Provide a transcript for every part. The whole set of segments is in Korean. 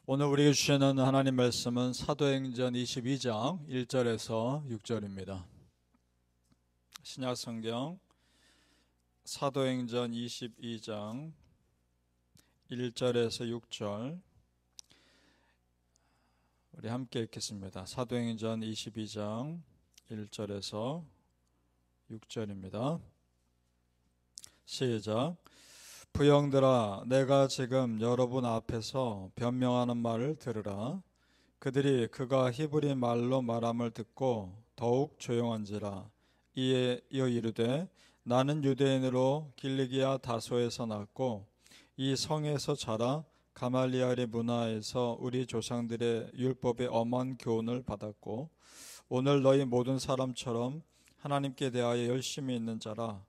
오늘 우리에게 주시는 하나님 말씀은 사도행전 22장 1절에서 6절입니다. 신약성경 사도행전 22장 1절에서 6절 우리 함께 읽겠습니다. 사도행전 22장 1절에서 6절입니다. 시작. 부형들아, 내가 지금 여러분 앞에서 변명하는 말을 들으라. 그들이 그가 히브리 말로 말함을 듣고 더욱 조용한지라. 이에 이어 이르되, 나는 유대인으로 길리기아 다소에서 났고 이 성에서 자라 가말리엘의 문화에서 우리 조상들의 율법의 엄한 교훈을 받았고 오늘 너희 모든 사람처럼 하나님께 대하여 열심히 있는 자라.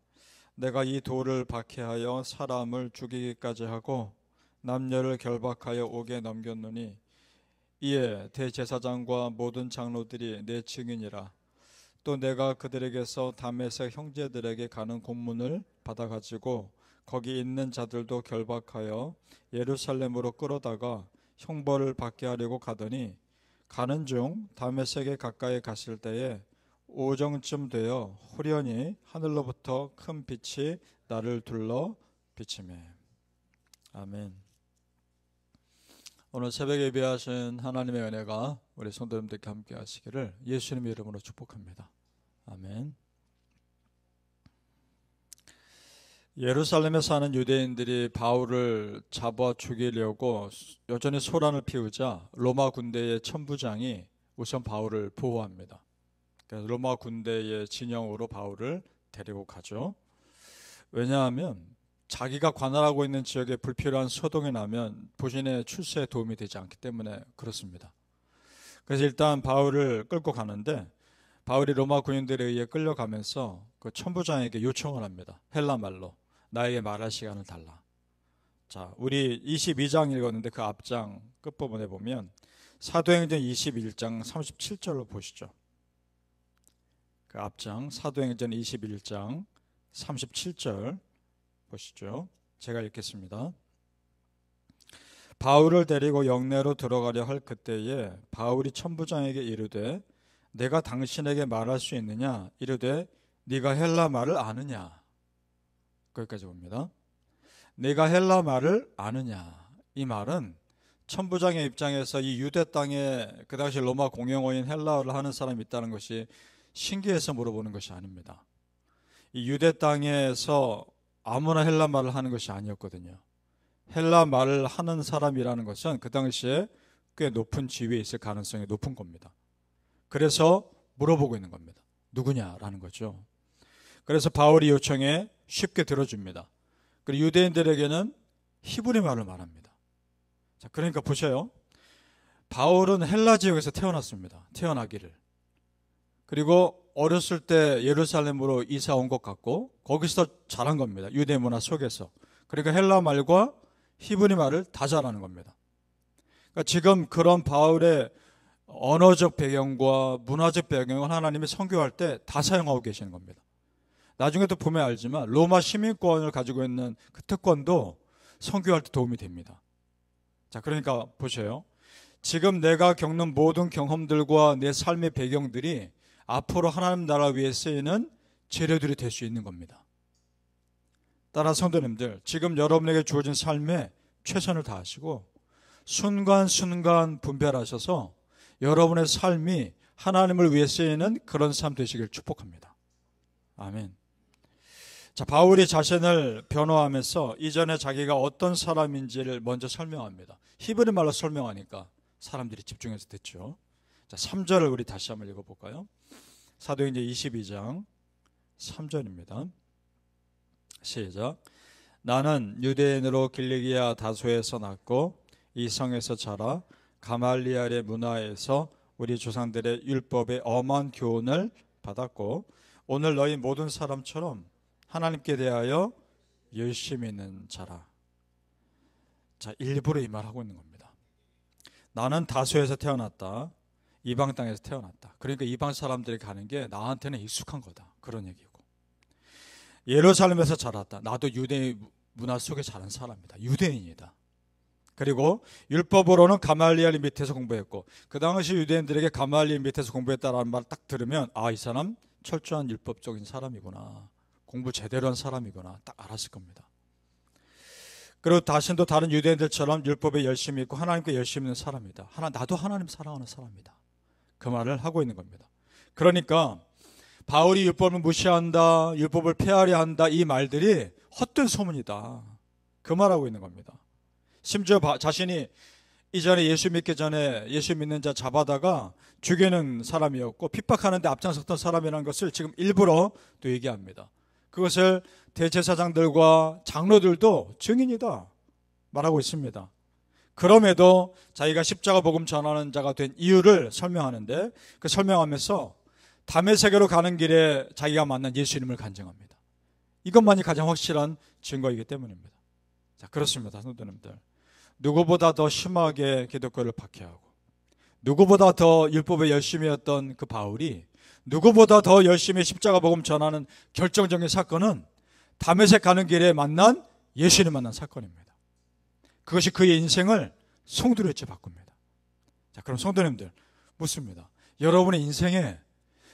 내가 이 돌을 박해하여 사람을 죽이기까지 하고 남녀를 결박하여 옥에 넘겼노니 이에 대제사장과 모든 장로들이 내 증인이라. 또 내가 그들에게서 다메섹 형제들에게 가는 공문을 받아가지고 거기 있는 자들도 결박하여 예루살렘으로 끌어다가 형벌을 받게 하려고 가더니 가는 중 다메섹에 가까이 갔을 때에 오정쯤 되어 호련히 하늘로부터 큰 빛이 나를 둘러 비치매. 아멘. 오늘 새벽에 예배하신 하나님의 은혜가 우리 성도님들께 함께 하시기를 예수님의 이름으로 축복합니다. 아멘. 예루살렘에 사는 유대인들이 바울을 잡아 죽이려고 여전히 소란을 피우자 로마 군대의 천부장이 우선 바울을 보호합니다. 그래서 로마 군대의 진영으로 바울을 데리고 가죠. 왜냐하면 자기가 관할하고 있는 지역에 불필요한 소동이 나면 부신의 출세에 도움이 되지 않기 때문에 그렇습니다. 그래서 일단 바울을 끌고 가는데 바울이 로마 군인들에 의해 끌려가면서 그 천부장에게 요청을 합니다. 헬라 말로 나에게 말할 시간을 달라. 자, 우리 22장 읽었는데 그 앞장 끝부분에 보면 사도행전 21장 37절로 보시죠. 그 앞장 사도행전 21장 37절 보시죠. 제가 읽겠습니다. 바울을 데리고 영내로 들어가려 할 그때에 바울이 천부장에게 이르되 내가 당신에게 말할 수 있느냐? 이르되 네가 헬라 말을 아느냐? 거기까지 봅니다. 네가 헬라 말을 아느냐? 이 말은 천부장의 입장에서 이 유대 땅에 그 당시 로마 공용어인 헬라어를 하는 사람이 있다는 것이 신기해서 물어보는 것이 아닙니다. 이 유대 땅에서 아무나 헬라 말을 하는 것이 아니었거든요. 헬라 말을 하는 사람이라는 것은 그 당시에 꽤 높은 지위에 있을 가능성이 높은 겁니다. 그래서 물어보고 있는 겁니다. 누구냐라는 거죠. 그래서 바울이 요청에 쉽게 들어줍니다. 그리고 유대인들에게는 히브리 말을 말합니다. 자, 그러니까 보세요. 바울은 헬라 지역에서 태어났습니다. 태어나기를. 그리고 어렸을 때 예루살렘으로 이사 온 것 같고 거기서 자란 겁니다. 유대 문화 속에서. 그러니까 헬라 말과 히브리 말을 다 잘하는 겁니다. 그러니까 지금 그런 바울의 언어적 배경과 문화적 배경을 하나님이 선교할 때 다 사용하고 계시는 겁니다. 나중에 또 보면 알지만 로마 시민권을 가지고 있는 그 특권도 선교할 때 도움이 됩니다. 자, 그러니까 보세요. 지금 내가 겪는 모든 경험들과 내 삶의 배경들이 앞으로 하나님 나라 위에 쓰이는 재료들이 될 수 있는 겁니다. 따라 성도님들, 지금 여러분에게 주어진 삶에 최선을 다하시고 순간순간 분별하셔서 여러분의 삶이 하나님을 위해 쓰이는 그런 삶 되시길 축복합니다. 아멘. 자, 바울이 자신을 변호하면서 이전에 자기가 어떤 사람인지를 먼저 설명합니다. 히브리 말로 설명하니까 사람들이 집중해서 듣죠. 자, 3절을 우리 다시 한번 읽어볼까요? 사도행전 22장 3절입니다. 시작. 나는 유대인으로 길리기아 다소에서 났고 이 성에서 자라 가말리엘의 문화에서 우리 조상들의 율법의 엄한 교훈을 받았고 오늘 너희 모든 사람처럼 하나님께 대하여 열심히 있는 자라. 자, 일부러 이 말하고 있는 겁니다. 나는 다소에서 태어났다. 이방 땅에서 태어났다. 그러니까 이방 사람들이 가는 게 나한테는 익숙한 거다. 그런 얘기고. 예루살렘에서 자랐다. 나도 유대 문화 속에 자란 사람이다. 유대인이다. 그리고 율법으로는 가말리엘 밑에서 공부했고, 그 당시 유대인들에게 가말리엘 밑에서 공부했다라는 말을 딱 들으면 이 사람 철저한 율법적인 사람이구나, 공부 제대로 한 사람이구나 딱 알았을 겁니다. 그리고 자신도 다른 유대인들처럼 율법에 열심히 있고 하나님께 열심히 있는 사람이다. 나도 하나님 사랑하는 사람이다. 그 말을 하고 있는 겁니다. 그러니까 바울이 율법을 무시한다, 율법을 폐하려 한다, 이 말들이 헛된 소문이다. 그 말하고 있는 겁니다. 심지어 자신이 이전에 예수 믿기 전에 예수 믿는 자 잡아다가 죽이는 사람이었고 핍박하는데 앞장섰던 사람이라는 것을 지금 일부러 또 얘기합니다. 그것을 대제사장들과 장로들도 증인이다 말하고 있습니다. 그럼에도 자기가 십자가 복음 전하는 자가 된 이유를 설명하는데, 그 설명하면서 다메섹으로 가는 길에 자기가 만난 예수님을 간증합니다. 이것만이 가장 확실한 증거이기 때문입니다. 자, 그렇습니다, 성도님들. 누구보다 더 심하게 기독교를 박해하고 누구보다 더 율법에 열심히 했던 그 바울이 누구보다 더 열심히 십자가 복음 전하는 결정적인 사건은 다메섹 가는 길에 만난 예수님 만난 사건입니다. 그것이 그의 인생을 송두리째 바꿉니다. 자, 그럼 성도님들 묻습니다. 여러분의 인생에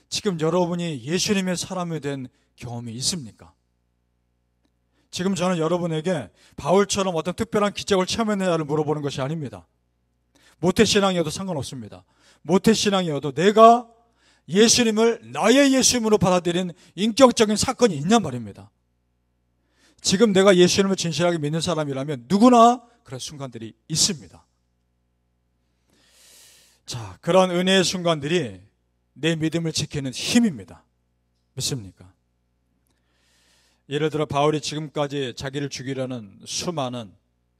지금 여러분이 예수님의 사람이 된 경험이 있습니까? 지금 저는 여러분에게 바울처럼 어떤 특별한 기적을 체험했느냐를 물어보는 것이 아닙니다. 모태신앙이어도 상관없습니다. 모태신앙이어도 내가 예수님을 나의 예수님으로 받아들인 인격적인 사건이 있냔 말입니다. 지금 내가 예수님을 진실하게 믿는 사람이라면 누구나 그런 순간들이 있습니다. 자, 그런 은혜의 순간들이 내 믿음을 지키는 힘입니다. 믿습니까? 예를 들어 바울이 지금까지 자기를 죽이려는 수많은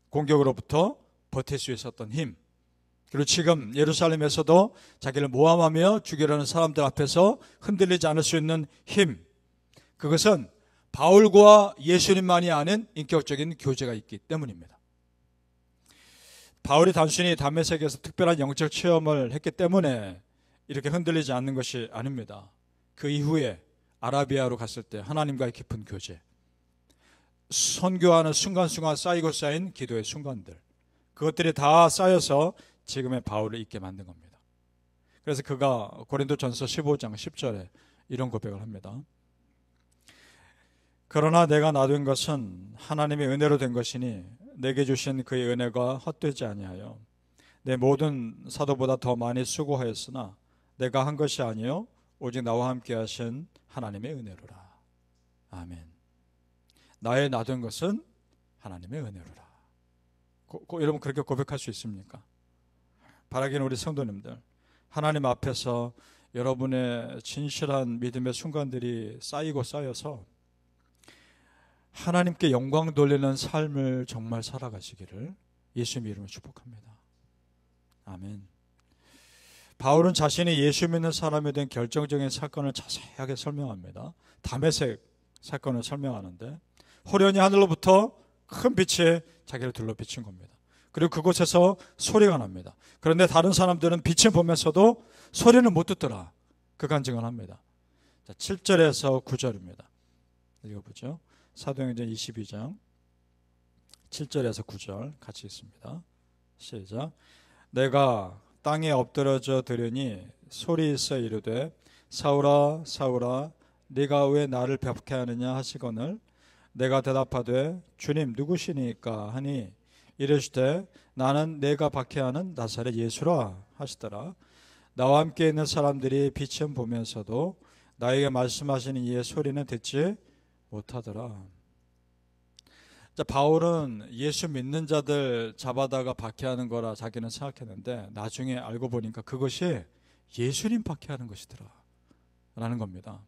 공격으로부터 버틸 수 있었던 힘, 그리고 지금 예루살렘에서도 자기를 모함하며 죽이려는 사람들 앞에서 흔들리지 않을 수 있는 힘, 그것은 바울과 예수님만이 아는 인격적인 교제가 있기 때문입니다. 바울이 단순히 다메섹에서 특별한 영적 체험을 했기 때문에 이렇게 흔들리지 않는 것이 아닙니다. 그 이후에 아라비아로 갔을 때 하나님과의 깊은 교제, 선교하는 순간순간 쌓이고 쌓인 기도의 순간들, 그것들이 다 쌓여서 지금의 바울을 있게 만든 겁니다. 그래서 그가 고린도전서 15장 10절에 이런 고백을 합니다. 그러나 내가 나 된 것은 하나님의 은혜로 된 것이니 내게 주신 그의 은혜가 헛되지 아니하여 내 모든 사도보다 더 많이 수고하였으나 내가 한 것이 아니요 오직 나와 함께 하신 하나님의 은혜로라. 아멘. 나의 나 된 것은 하나님의 은혜로라. 여러분 그렇게 고백할 수 있습니까? 바라기는 우리 성도님들, 하나님 앞에서 여러분의 진실한 믿음의 순간들이 쌓이고 쌓여서 하나님께 영광 돌리는 삶을 정말 살아가시기를 예수님의 이름으로 축복합니다. 아멘. 바울은 자신이 예수 믿는 사람에 대한 결정적인 사건을 자세하게 설명합니다. 다메섹 사건을 설명하는데 호련히 하늘로부터 큰 빛이 자기를 둘러 비친 겁니다. 그리고 그곳에서 소리가 납니다. 그런데 다른 사람들은 빛을 보면서도 소리는 못 듣더라. 그 간증을 합니다. 자, 7절에서 9절입니다. 읽어보죠. 사도행전 22장 7절에서 9절 같이 읽습니다. 시작. 내가 땅에 엎드러져 들으니 소리 있어 이르되 사울아 사울아 네가 왜 나를 박해하느냐 하시거늘 내가 대답하되 주님 누구시니까 하니 이르시되 나는 내가 박해하는 나사렛 예수라 하시더라. 나와 함께 있는 사람들이 빛은 보면서도 나에게 말씀하시는 이의 소리는 듣지 못하더라. 자, 바울은 예수 믿는 자들 잡아다가 박해하는 거라 자기는 생각했는데 나중에 알고 보니까 그것이 예수님 박해하는 것이더라 라는 겁니다.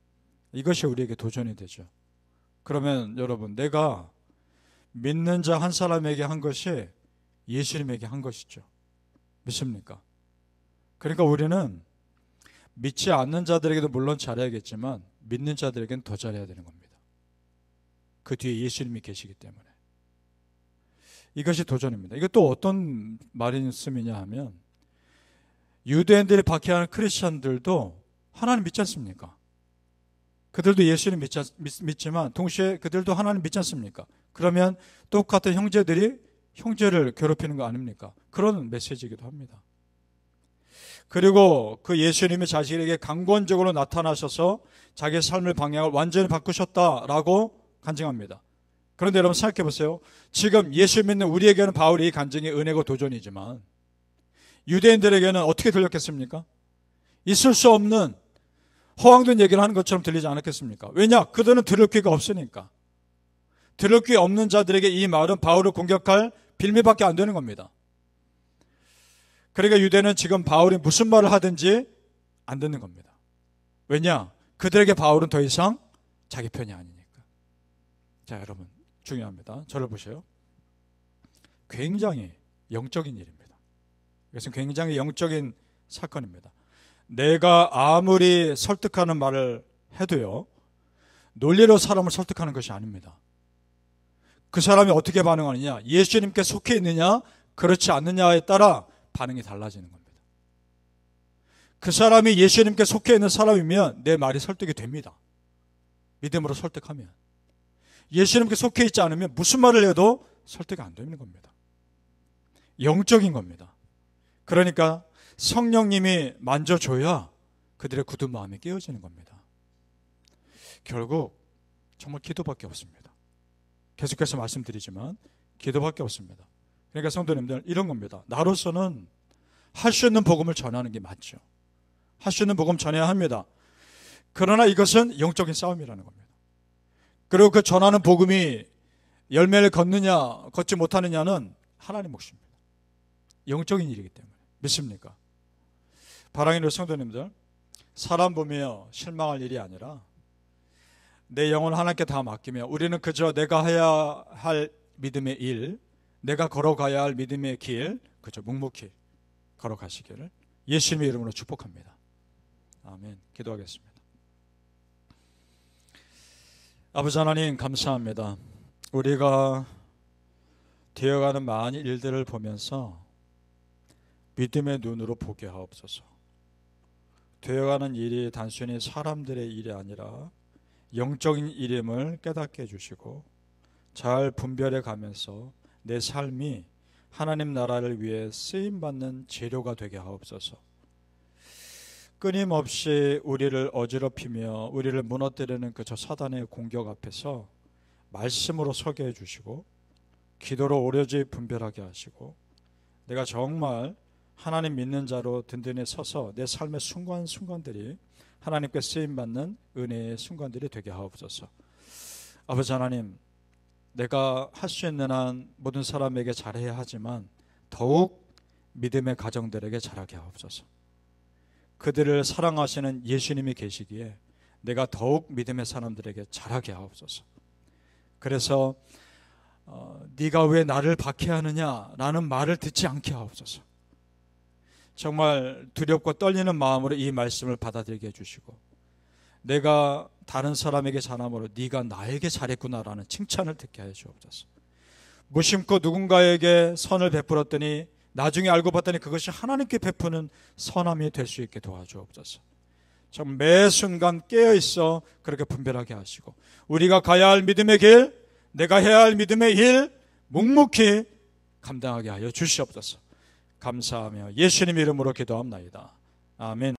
이것이 우리에게 도전이 되죠. 그러면 여러분, 내가 믿는 자 한 사람에게 한 것이 예수님에게 한 것이죠. 믿습니까? 그러니까 우리는 믿지 않는 자들에게도 물론 잘해야겠지만 믿는 자들에게는 더 잘해야 되는 겁니다. 그 뒤에 예수님이 계시기 때문에. 이것이 도전입니다. 이것도 어떤 말씀이냐 하면 유대인들이 박해하는 크리스천들도 하나님 믿지 않습니까? 그들도 예수님 믿지만 동시에 그들도 하나님 믿지 않습니까? 그러면 똑같은 형제들이 형제를 괴롭히는 거 아닙니까? 그런 메시지이기도 합니다. 그리고 그 예수님이 자신에게 강권적으로 나타나셔서 자기의 삶의 방향을 완전히 바꾸셨다라고 간증합니다. 그런데 여러분 생각해 보세요. 지금 예수 믿는 우리에게는 바울이 이 간증이 은혜고 도전이지만 유대인들에게는 어떻게 들렸겠습니까? 있을 수 없는 허황된 얘기를 하는 것처럼 들리지 않았겠습니까? 왜냐? 그들은 들을 귀가 없으니까. 들을 귀 없는 자들에게 이 말은 바울을 공격할 빌미밖에 안 되는 겁니다. 그러니까 유대는 지금 바울이 무슨 말을 하든지 안 듣는 겁니다. 왜냐? 그들에게 바울은 더 이상 자기 편이 아니니까. 자, 여러분 중요합니다. 저를 보세요. 굉장히 영적인 일입니다. 이것은 굉장히 영적인 사건입니다. 내가 아무리 설득하는 말을 해도요, 논리로 사람을 설득하는 것이 아닙니다. 그 사람이 어떻게 반응하느냐, 예수님께 속해 있느냐 그렇지 않느냐에 따라 반응이 달라지는 겁니다. 그 사람이 예수님께 속해 있는 사람이면 내 말이 설득이 됩니다. 믿음으로 설득하면. 예수님께 속해 있지 않으면 무슨 말을 해도 설득이 안 되는 겁니다. 영적인 겁니다. 그러니까 성령님이 만져줘야 그들의 굳은 마음이 깨어지는 겁니다. 결국 정말 기도밖에 없습니다. 계속해서 말씀드리지만 기도밖에 없습니다. 그러니까 성도님들 이런 겁니다. 나로서는 할 수 있는 복음을 전하는 게 맞죠. 할 수 있는 복음 전해야 합니다. 그러나 이것은 영적인 싸움이라는 겁니다. 그리고 그 전하는 복음이 열매를 걷느냐 걷지 못하느냐는 하나님 몫입니다. 영적인 일이기 때문에. 믿습니까? 사랑하는 성도님들, 사람 보며 실망할 일이 아니라 내 영혼을 하나님께 다 맡기며 우리는 그저 내가 해야 할 믿음의 일, 내가 걸어가야 할 믿음의 길, 그저 묵묵히 걸어가시기를 예수님의 이름으로 축복합니다. 아멘. 기도하겠습니다. 아버지 하나님 감사합니다. 우리가 되어가는 많은 일들을 보면서 믿음의 눈으로 보게 하옵소서. 되어가는 일이 단순히 사람들의 일이 아니라 영적인 일임을 깨닫게 해주시고 잘 분별해 가면서 내 삶이 하나님 나라를 위해 쓰임받는 재료가 되게 하옵소서. 끊임없이 우리를 어지럽히며 우리를 무너뜨리는 그 저 사단의 공격 앞에서 말씀으로 서게 해주시고 기도로 오로지 분별하게 하시고 내가 정말 하나님 믿는 자로 든든히 서서 내 삶의 순간순간들이 하나님께 쓰임받는 은혜의 순간들이 되게 하옵소서. 아버지 하나님, 내가 할 수 있는 한 모든 사람에게 잘해야 하지만 더욱 믿음의 가정들에게 잘하게 하옵소서. 그들을 사랑하시는 예수님이 계시기에 내가 더욱 믿음의 사람들에게 잘하게 하옵소서. 그래서 네가 왜 나를 박해하느냐라는 말을 듣지 않게 하옵소서. 정말 두렵고 떨리는 마음으로 이 말씀을 받아들이게 해주시고 내가 다른 사람에게 잘함으로 네가 나에게 잘했구나라는 칭찬을 듣게 해 주옵소서. 무심코 누군가에게 선을 베풀었더니 나중에 알고 봤더니 그것이 하나님께 베푸는 선함이 될 수 있게 도와주옵소서. 참 매 순간 깨어있어 그렇게 분별하게 하시고 우리가 가야 할 믿음의 길, 내가 해야 할 믿음의 일 묵묵히 감당하게 하여 주시옵소서. 감사하며 예수님 이름으로 기도합나이다. 아멘.